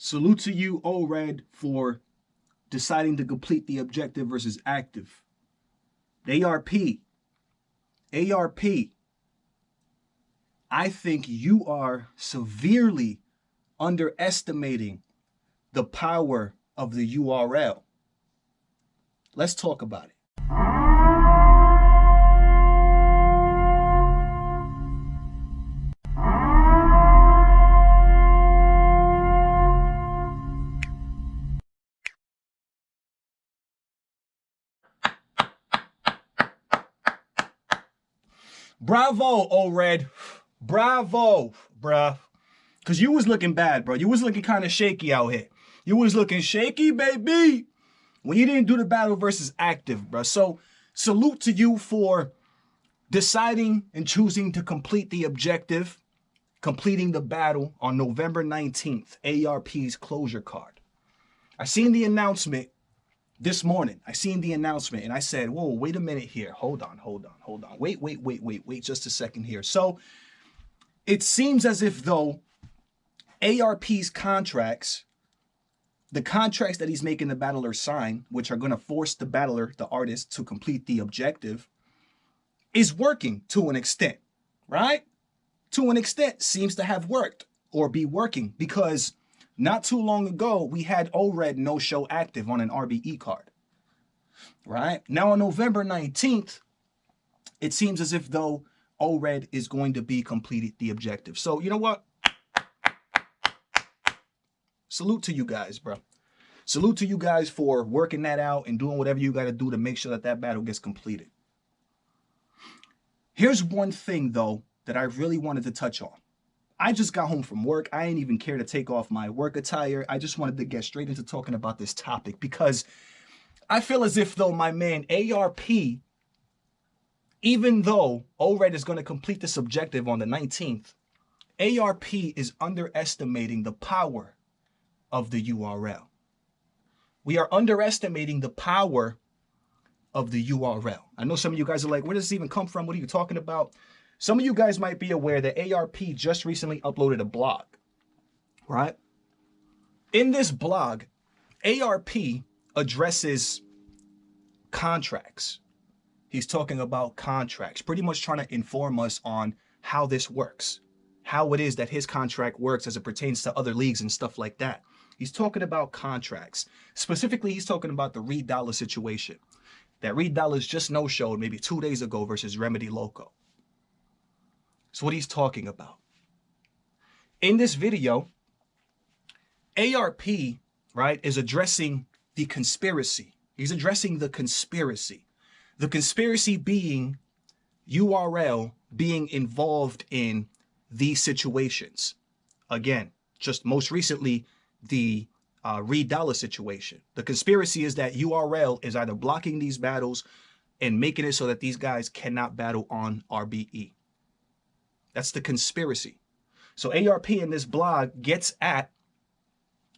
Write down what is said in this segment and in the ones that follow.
Salute to you, Allred, for deciding to complete the objective versus active. ARP. ARP. I think you are severely underestimating the power of the URL. Let's talk about it. Bravo, Allred. Bravo, bruh. Because you was looking bad, bro. You was looking kind of shaky out here. You was looking shaky, baby, when you didn't do the battle versus active, bro. So salute to you for deciding and choosing to complete the objective, completing the battle on November 19th, ARP's closure card. I seen the announcement this morning. I seen the announcement and I said, whoa, wait a minute here. Hold on. Wait just a second here. So it seems as if though ARP's contracts, the contracts that he's making the battler sign, which are going to force the battler, the artist, to complete the objective, is working to an extent, right? To an extent, seems to have worked or be working, because not too long ago, we had Allred no-show active on an RBE card, right? Now on November 19th, it seems as if though Allred is going to be completed the objective. So you know what? Salute to you guys, bro. Salute to you guys for working that out and doing whatever you got to do to make sure that that battle gets completed. Here's one thing, though, that I really wanted to touch on. I just got home from work. I didn't even care to take off my work attire. I just wanted to get straight into talking about this topic because I feel as if, though, my man ARP, even though Allred is going to complete this objective on the 19th, ARP is underestimating the power of the URL. We are underestimating the power of the URL. I know some of you guys are like, where does this even come from? What are you talking about? Some of you guys might be aware that ARP just recently uploaded a blog, right? In this blog, ARP addresses contracts. He's talking about contracts, pretty much trying to inform us on how this works, how it is that his contract works as it pertains to other leagues and stuff like that. He's talking about contracts. Specifically, he's talking about the Reed Dollar situation. That Reed Dollars just no-showed maybe 2 days ago versus Remedy Loco. That's what he's talking about. In this video, ARP, right, is addressing the conspiracy. He's addressing the conspiracy. The conspiracy being URL being involved in these situations. Again, just most recently, the Reed Dollar situation. The conspiracy is that URL is either blocking these battles and making it so that these guys cannot battle on RBE. That's the conspiracy. So ARP in this blog gets at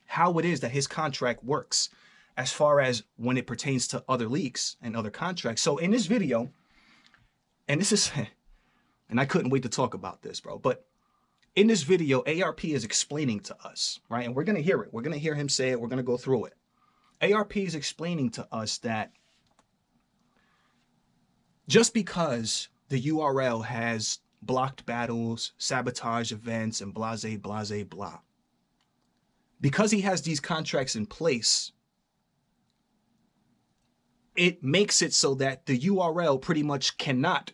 how it is that his contract works as far as when it pertains to other leagues and other contracts. So in this video, and this is, and I couldn't wait to talk about this, bro, but in this video, ARP is explaining to us, right? And we're going to hear it. We're going to hear him say it. We're going to go through it. ARP is explaining to us that just because the URL has blocked battles, sabotage events, and blase, blah, because he has these contracts in place, it makes it so that the URL pretty much cannot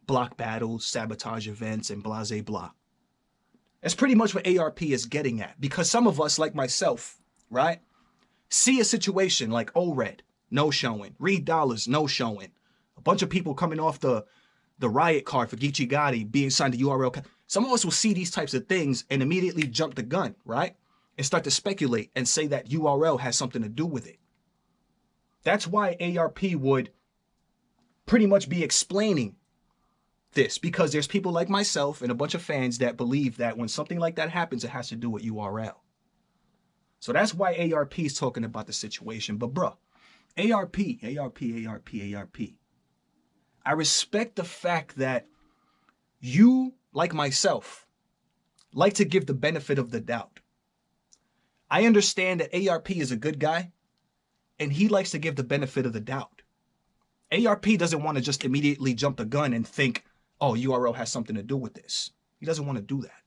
block battles, sabotage events, and blase, blah. That's pretty much what ARP is getting at, because some of us, like myself, right, see a situation like Allred, no showing, Reed Dollars, no showing, a bunch of people coming off the riot card for Geechee Gotti being signed to URL. Some of us will see these types of things and immediately jump the gun, right, and start to speculate and say that URL has something to do with it. That's why ARP would pretty much be explaining this, because there's people like myself and a bunch of fans that believe that when something like that happens, it has to do with URL. So that's why ARP is talking about the situation. But bro, ARP. I respect the fact that you, like myself, like to give the benefit of the doubt. I understand that ARP is a good guy, and he likes to give the benefit of the doubt. ARP doesn't want to just immediately jump the gun and think, oh, URL has something to do with this. He doesn't want to do that.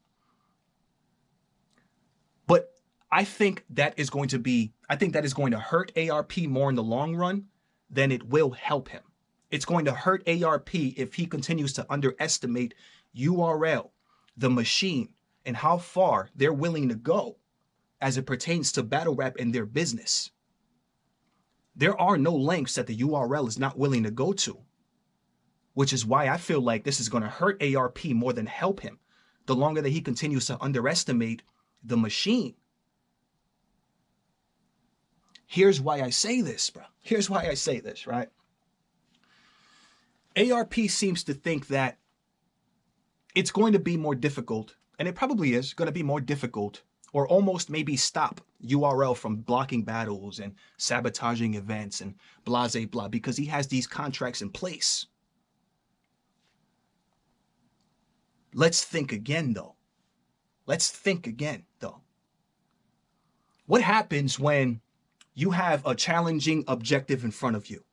But I think that is going to hurt ARP more in the long run than it will help him. It's going to hurt ARP if he continues to underestimate URL, the machine, and how far they're willing to go as it pertains to battle rap and their business. There are no lengths that the URL is not willing to go to, which is why I feel like this is going to hurt ARP more than help him the longer that he continues to underestimate the machine. Here's why I say this, bro. Here's why I say this, right? ARP seems to think that it's going to be more difficult, and it probably is going to be more difficult, or almost maybe stop URL from blocking battles and sabotaging events and blah, blah, blah, because he has these contracts in place. Let's think again, though. What happens when you have a challenging objective in front of you?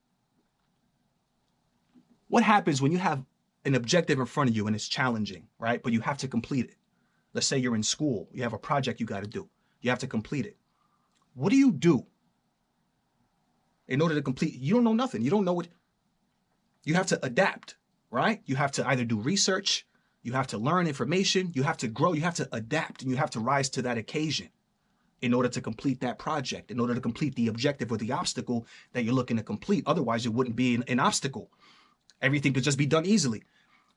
What happens when you have an objective in front of you and it's challenging, right? But you have to complete it. Let's say you're in school. You have a project you got to do. You have to complete it. What do you do in order to complete? You don't know nothing. You don't know what. You have to adapt, right? You have to either do research. You have to learn information. You have to grow. You have to adapt, and you have to rise to that occasion in order to complete that project, in order to complete the objective or the obstacle that you're looking to complete. Otherwise, it wouldn't be an obstacle. Everything could just be done easily.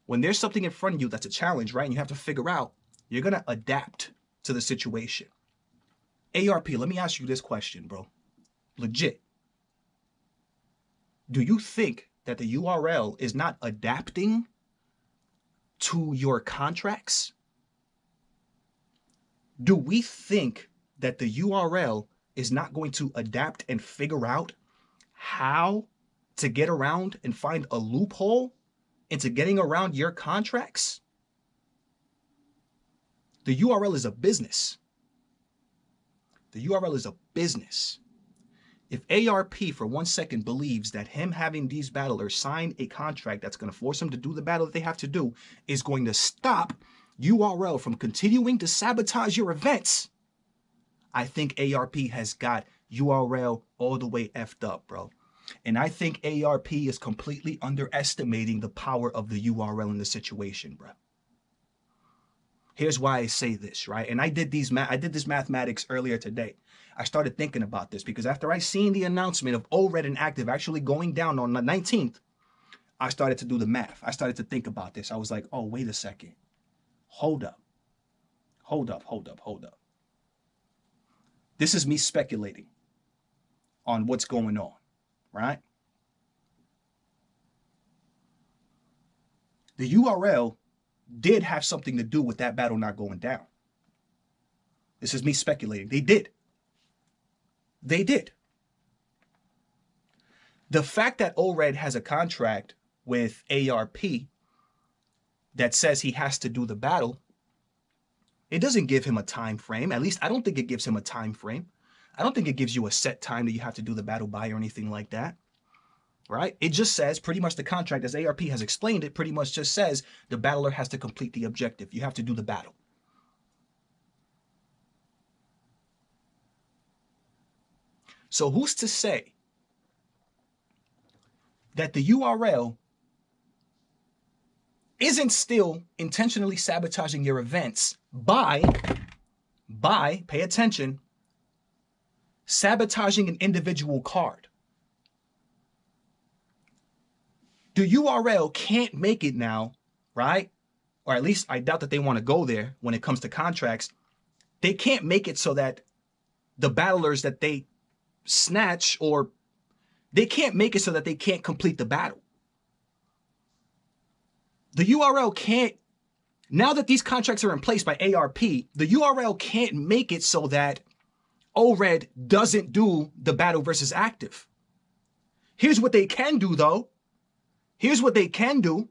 When there's something in front of you that's a challenge, right, and you have to figure out, you're going to adapt to the situation. ARP, let me ask you this question, bro. Legit. Do you think that the URL is not adapting to your contracts? Do we think that the URL is not going to adapt and figure out how to get around and find a loophole into getting around your contracts? The URL is a business. The URL is a business. If ARP for 1 second believes that him having these battlers sign a contract that's going to force them to do the battle that they have to do is going to stop URL from continuing to sabotage your events, I think ARP has got URL all the way effed up, bro. And I think ARP is completely underestimating the power of the URL in the situation, bro. Here's why I say this, right? And I did this mathematics earlier today. I started thinking about this because after I seen the announcement of Allred and Aktive actually going down on the 19th, I started to do the math. I started to think about this. I was like, oh, wait a second. Hold up. This is me speculating on what's going on, right? The URL did have something to do with that battle not going down. This is me speculating. They did. The fact that Allred has a contract with ARP that says he has to do the battle, it doesn't give him a time frame. At least I don't think it gives him a time frame. I don't think it gives you a set time that you have to do the battle by or anything like that. Right? It just says pretty much the contract, as ARP has explained it, pretty much just says the battler has to complete the objective. You have to do the battle. So who's to say that the URL isn't still intentionally sabotaging your events by, pay attention, sabotaging an individual card? The URL can't make it now, right? Or at least I doubt that they want to go there when it comes to contracts. They can't make it so that the battlers that they snatch, or they can't make it so that they can't complete the battle. The URL can't, now that these contracts are in place by ARP, the URL can't make it so that Allred doesn't do the battle versus Aktive. Here's what they can do, though. Here's what they can do.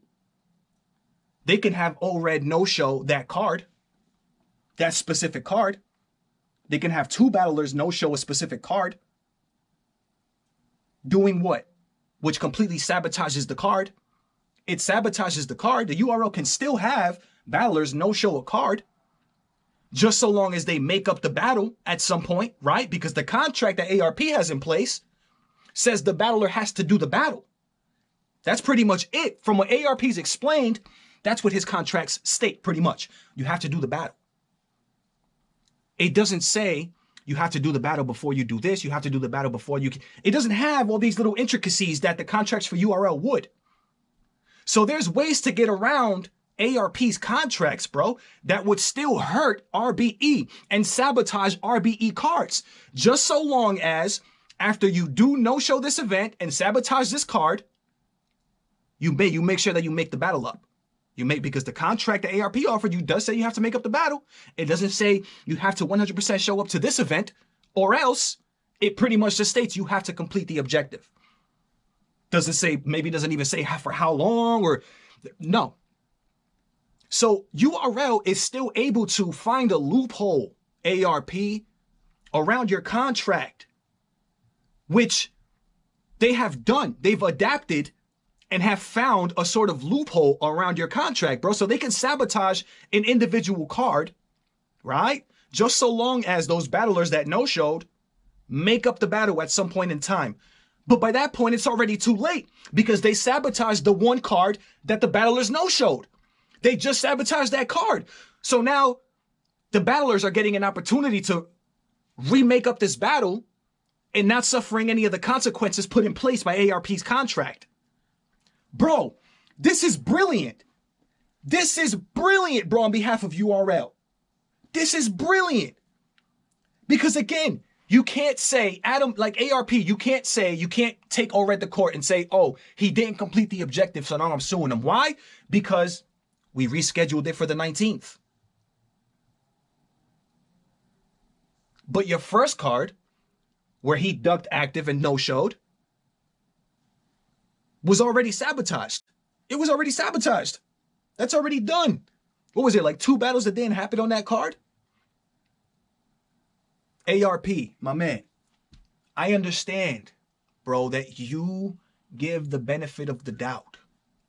They can have Allred no-show that card, that specific card. They can have two battlers no-show a specific card. Doing what? Which completely sabotages the card. It sabotages the card. The URL can still have battlers no-show a card, just so long as they make up the battle at some point, right? Because the contract that ARP has in place says the battler has to do the battle. That's pretty much it. From what ARP's explained, that's what his contracts state, pretty much. You have to do the battle. It doesn't say you have to do the battle before you do this. You have to do the battle before you can. It doesn't have all these little intricacies that the contracts for URL would. So there's ways to get around ARP's contracts, bro, that would still hurt RBE and sabotage RBE cards. Just so long as after you do no-show this event and sabotage this card, you make sure that you make the battle up. Because the contract that ARP offered you does say you have to make up the battle. It doesn't say you have to 100% show up to this event, or else it pretty much just states you have to complete the objective. Doesn't say, maybe doesn't even say for how long, or no. So URL is still able to find a loophole, ARP, around your contract, which they have done. They've adapted and have found a sort of loophole around your contract, bro. So they can sabotage an individual card, right? Just so long as those battlers that no-showed make up the battle at some point in time. But by that point, it's already too late because they sabotaged the one card that the battlers no-showed. They just sabotaged that card. So now the battlers are getting an opportunity to remake up this battle and not suffering any of the consequences put in place by ARP's contract. Bro, this is brilliant. This is brilliant, bro, on behalf of URL. This is brilliant. Because again, you can't say, Adam, like ARP, you can't take Allred to court and say, oh, he didn't complete the objective, so now I'm suing him. Why? Because we rescheduled it for the 19th. But your first card, where he ducked Active and no-showed, was already sabotaged. It was already sabotaged. That's already done. What was it, like 2 battles that didn't happen on that card? ARP, my man, I understand, bro, that you give the benefit of the doubt.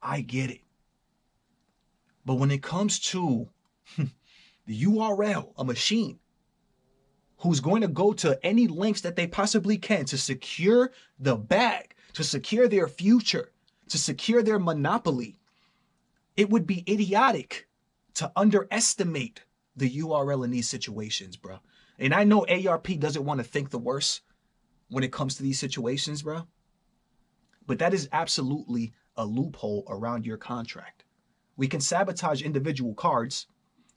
I get it. But when it comes to the URL, a machine who's going to go to any lengths that they possibly can to secure the bag, to secure their future, to secure their monopoly, it would be idiotic to underestimate the URL in these situations, bro. And I know ARP doesn't want to think the worst when it comes to these situations, bro. But that is absolutely a loophole around your contract. We can sabotage individual cards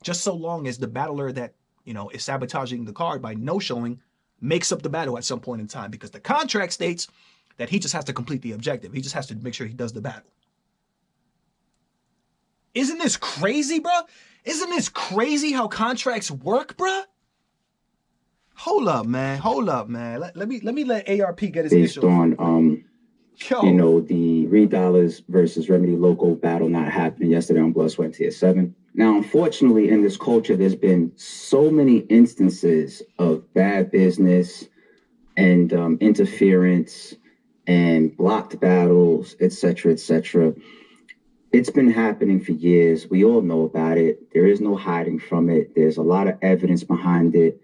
just so long as the battler that, is sabotaging the card by no-showing makes up the battle at some point in time, because the contract states that he just has to complete the objective. He just has to make sure he does the battle. Isn't this crazy, bro? Isn't this crazy how contracts work, bro? Hold up, man. Let me let ARP get his based initial. On the Reed Dollars versus Remedy Local battle not happening yesterday on Blood, Sweat, and Tears 7. Now, unfortunately, in this culture, there's been so many instances of bad business and interference and blocked battles, etc., etc. It's been happening for years. We all know about it. There is no hiding from it. There's a lot of evidence behind it.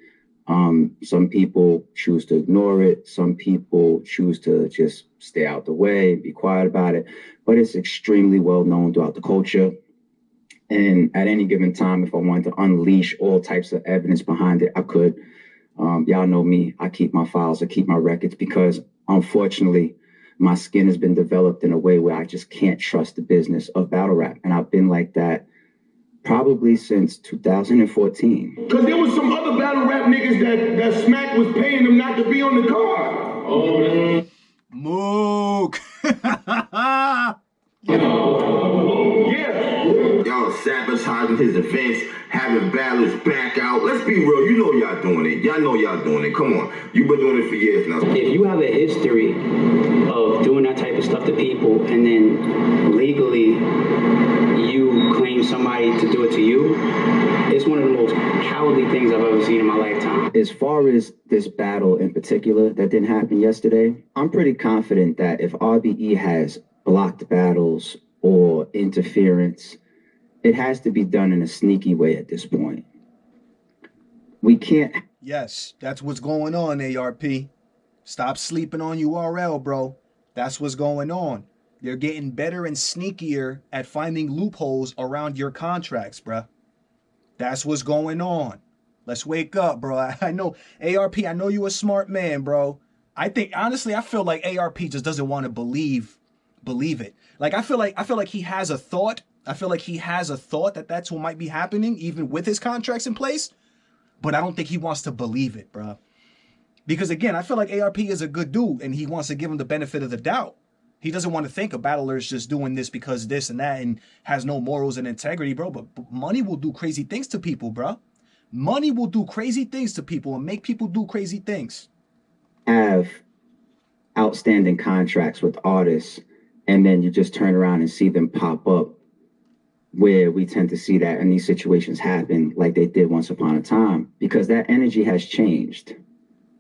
Some people choose to ignore it. Some people choose to just stay out the way, be quiet about it. But it's extremely well known throughout the culture. And at any given time, if I wanted to unleash all types of evidence behind it, I could. Y'all know me. I keep my files. I keep my records because, unfortunately, my skin has been developed in a way where I just can't trust the business of battle rap. And I've been like that probably since 2014. Because there was some other battle rap niggas that Smack was paying them not to be on the card. Oh, Mook. yeah. Y'all sabotaging his events, having battles back out. Let's be real. You know y'all doing it. Y'all know y'all doing it. Come on. You've been doing it for years now. If you have a history of doing that type of stuff to people and then legally you claim somebody to do it to you, it's one of the most cowardly things I've ever seen in my lifetime. As far as this battle in particular that didn't happen yesterday, I'm pretty confident that if RBE has blocked battles or interference, it has to be done in a sneaky way at this point. We can't. Yes, that's what's going on, ARP. Stop sleeping on URL, bro. That's what's going on. They're getting better and sneakier at finding loopholes around your contracts, bro. That's what's going on. Let's wake up, bro. I know, ARP, I know you a smart man, bro. I think, honestly, I feel like ARP just doesn't want to believe it. Like, I feel like he has a thought. I feel like he has a thought that that's what might be happening, even with his contracts in place. But I don't think he wants to believe it, bro. Because, again, I feel like ARP is a good dude, and he wants to give him the benefit of the doubt. He doesn't want to think a battler is just doing this because this and that and has no morals and integrity, bro. But money will do crazy things to people, bro. Money will do crazy things to people and make people do crazy things. Have outstanding contracts with artists, and then you just turn around and see them pop up, where we tend to see that in these situations happen like they did once upon a time, because that energy has changed.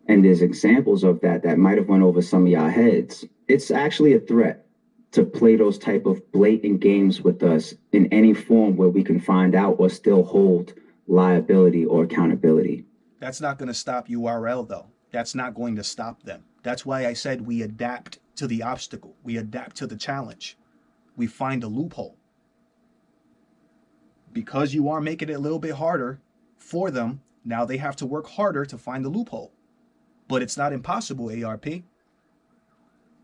And there's examples of that might have went over some of y'all heads. It's actually a threat to play those type of blatant games with us in any form where we can find out or still hold liability or accountability. That's not going to stop URL, though. That's not going to stop them. That's why I said we adapt to the obstacle. We adapt to the challenge. We find a loophole. Because you are making it a little bit harder for them, now they have to work harder to find the loophole. But it's not impossible, ARP.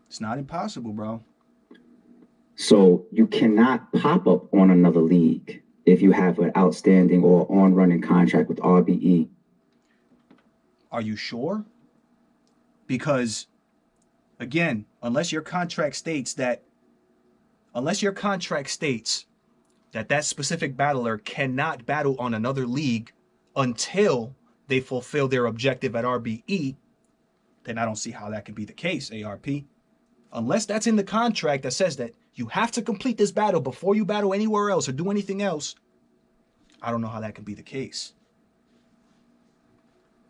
It's not impossible, bro. So you cannot pop up on another league if you have an outstanding or on-running contract with RBE. Are you sure? Because, again, unless your contract states that that specific battler cannot battle on another league until they fulfill their objective at RBE, then I don't see how that could be the case, ARP. Unless that's in the contract that says that you have to complete this battle before you battle anywhere else or do anything else, I don't know how that can be the case.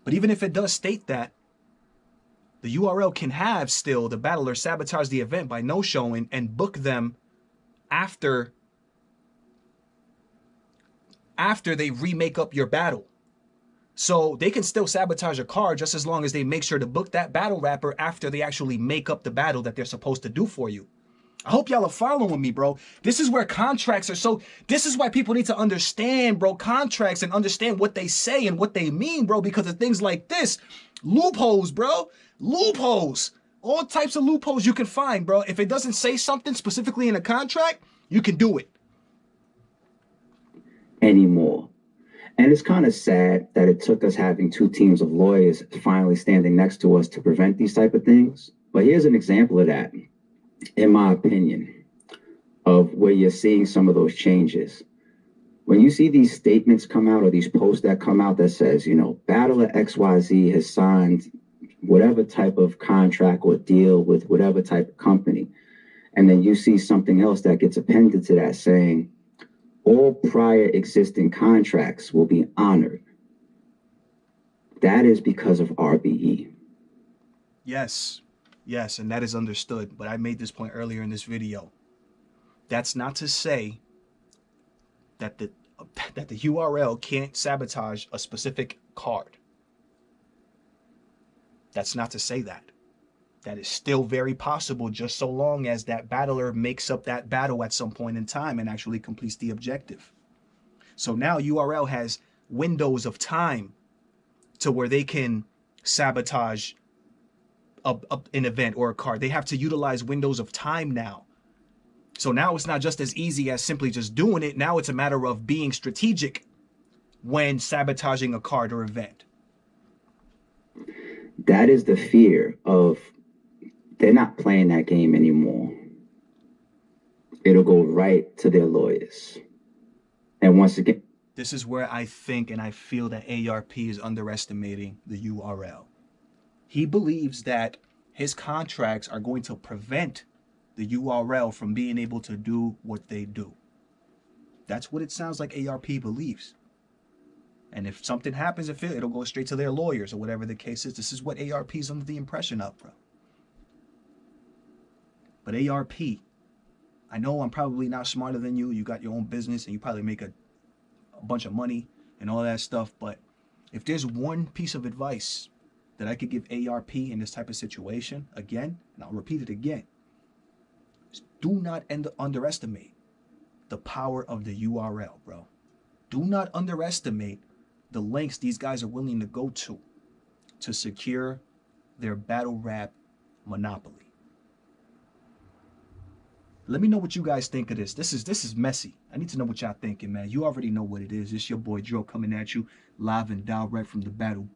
But even if it does state that, the URL can have still the battler sabotage the event by no-showing and book them after they remake up your battle. So they can still sabotage a card just as long as they make sure to book that battle rapper after they actually make up the battle that they're supposed to do for you. I hope y'all are following me, bro. This is where contracts are so... This is why people need to understand, bro, contracts and understand what they say and what they mean, bro, because of things like this. Loopholes, bro. Loopholes. All types of loopholes you can find, bro. If it doesn't say something specifically in a contract, you can do it. Anymore. And it's kind of sad that it took us having two teams of lawyers finally standing next to us to prevent these type of things. But here's an example of that, in my opinion, of where you're seeing some of those changes. When you see these statements come out or these posts that come out that says, you know, battler XYZ has signed whatever type of contract or deal with whatever type of company, and then you see something else that gets appended to that saying, all prior existing contracts will be honored. That is because of RBE. Yes, and that is understood. But I made this point earlier in this video. That's not to say that the URL can't sabotage a specific card. That's not to say that. That is still very possible, just so long as that battler makes up that battle at some point in time and actually completes the objective. So now URL has windows of time to where they can sabotage an event or a card. They have to utilize windows of time now. So now it's not just as easy as simply just doing it. Now it's a matter of being strategic when sabotaging a card or event. That is the fear of... They're not playing that game anymore. It'll go right to their lawyers. And once again... This is where I think and I feel that ARP is underestimating the URL. He believes that his contracts are going to prevent the URL from being able to do what they do. That's what it sounds like ARP believes. And if something happens, it'll go straight to their lawyers or whatever the case is. This is what ARP is under the impression of, bro. But ARP, I know I'm probably not smarter than you. You got your own business and you probably make a bunch of money and all that stuff. But if there's one piece of advice that I could give ARP in this type of situation, again, and I'll repeat it again, is do not underestimate the power of the URL, bro. Do not underestimate the lengths these guys are willing to go to secure their battle rap monopoly. Let me know what you guys think of this. This is messy. I need to know what y'all thinking, man. You already know what it is. It's your boy Joe coming at you live and direct from the battle.